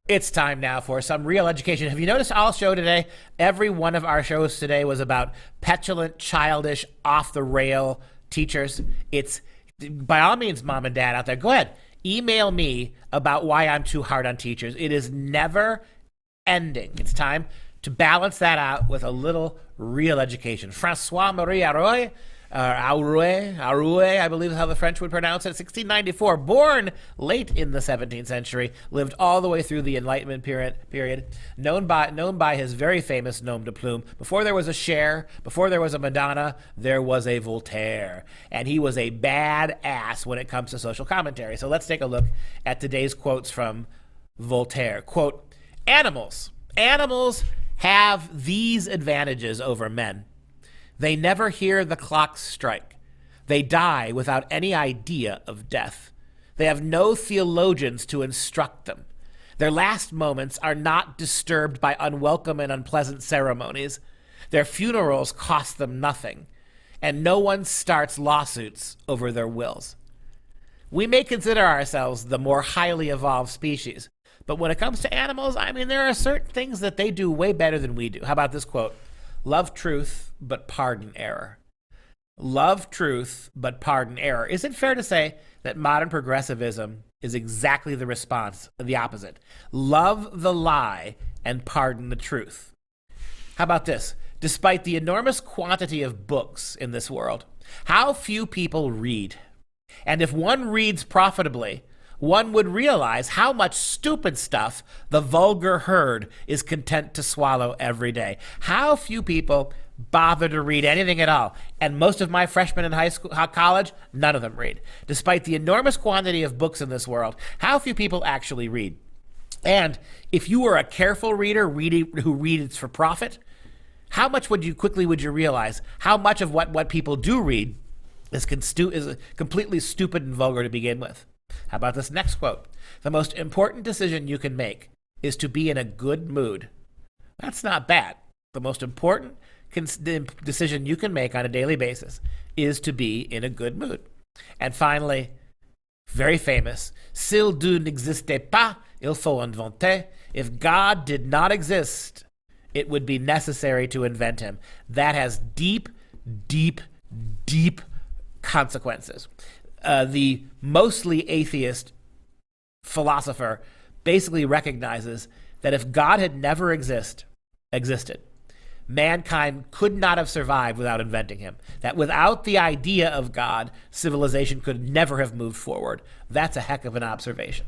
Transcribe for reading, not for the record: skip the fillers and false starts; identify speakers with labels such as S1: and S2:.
S1: It's time now for some real education. Have you noticed all show today? Every one of our shows today was about petulant, childish, off-the-rail teachers. It's, by all means, mom and dad out there, go ahead. Email me about why I'm too hard on teachers. It is never ending. It's time to balance that out with a little real education. François-Marie Arouet, I believe is how the French would pronounce it, 1694, born late in the 17th century, lived all the way through the Enlightenment period, known by his very famous nom de plume. Before there was a Cher, before there was a Madonna, there was a Voltaire. And he was a bad ass when it comes to social commentary. So let's take a look at today's quotes from Voltaire. Quote, animals have these advantages over men. They never hear the clock strike. They die without any idea of death. They have no theologians to instruct them. Their last moments are not disturbed by unwelcome and unpleasant ceremonies. Their funerals cost them nothing, and no one starts lawsuits over their wills. We may consider ourselves the more highly evolved species, but when it comes to animals, there are certain things that they do way better than we do. How about this quote? Love truth, but pardon error. Love truth, but pardon error. Is it fair to say that modern progressivism is exactly the response, the opposite? Love the lie and pardon the truth. How about this? Despite the enormous quantity of books in this world, how few people read? And if one reads profitably, one would realize how much stupid stuff the vulgar herd is content to swallow every day. How few people bother to read anything at all. And most of my freshmen in high school, college, none of them read. Despite the enormous quantity of books in this world, how few people actually read. And if you were a careful reader who reads for profit, how much would you realize how much of what people do read is completely stupid and vulgar to begin with? How about this next quote? The most important decision you can make is to be in a good mood. That's not bad. The most important decision you can make on a daily basis is to be in a good mood. And finally, very famous, s'il Dieu n'existait pas, il faut inventer. If God did not exist, it would be necessary to invent him. That has deep, deep, deep consequences. The mostly atheist philosopher basically recognizes that if God had never existed, mankind could not have survived without inventing him. That without the idea of God, civilization could never have moved forward. That's a heck of an observation.